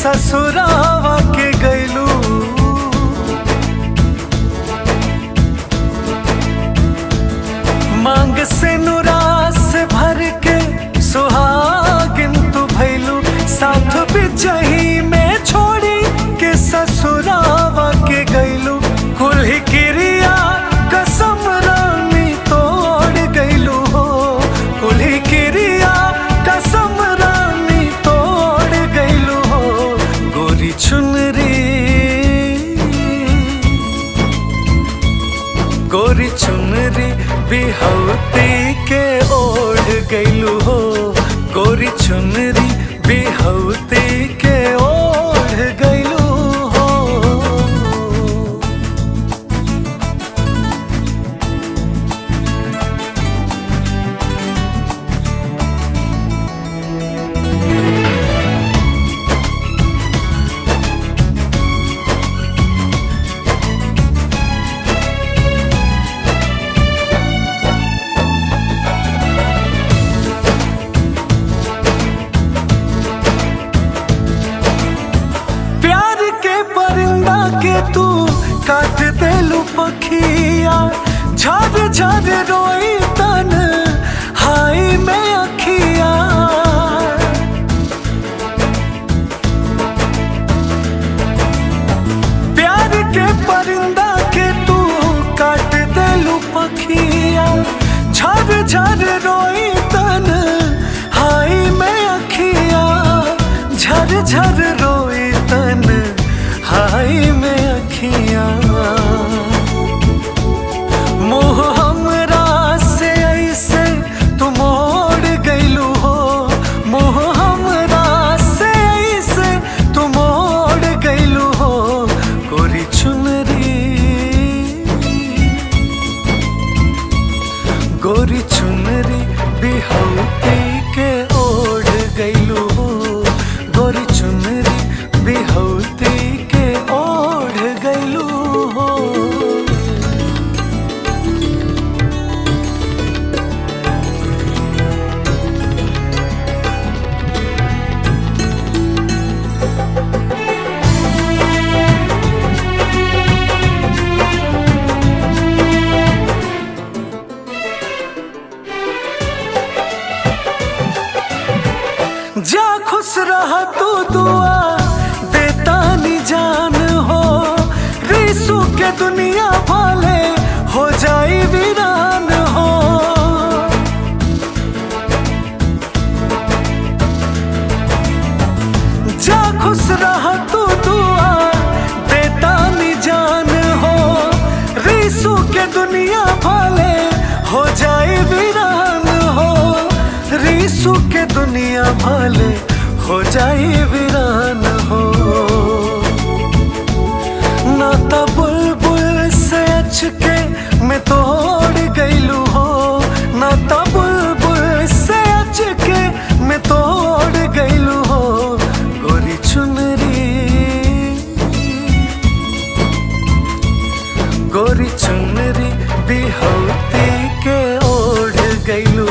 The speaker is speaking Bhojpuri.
ससुरावा के गैलू। मांग से नुरास भर के सुहागिन तू भैलू। साथ बिचही में छोड़ी के ससुरावा के गैलू। कुल्ही क्रिया कसम रानी तोड़ गैलू हो। कुल्ही क्रिया कसम रानी तोड़ गैलू हो। गोरी चुनरी गोरी चुनरी बिहौती के ओढ़ गैलू हो। गोरी चुनरी बिहौती के ओढ़ गैलू हो। के तू काट देलू पखिया। झर झर रोई तन हाई में अखिया। प्यार के परिंदा के तू काट देलू पखिया। झर झर रोई तन हाई में अखिया। झर झर रोई तन हाई में अखियां। मोह हमरा से ऐसे तू मोड़ गैलू हो। मोह हमरा से ऐसे तू मोड़ गैलू हो। गोरी चुनरी गोरी चुनरी बिहौती के ओढ़ गैलू हो। गोरी चुनरी बिहौती के ओढ़ गैलू हो। जा खुश रहा तू दुआ देता नी जान हो। रिसू के दुनिया भाले हो जाई वीरान हो। जा खुश रहा तू दुआ देता नी जान हो। रिसू के दुनिया भाले हो जाई वीरान हो। रिसू के दुनिया भाले हो जाई वीरान हो। नाता बुलबुल से अचके मैं तोड़ गैलू हो। नाता बुलबुल से अचके मैं तोड़ गैलू हो। गोरी चुनरी गोरी चुनरी बिहौती के ओढ़ गैलू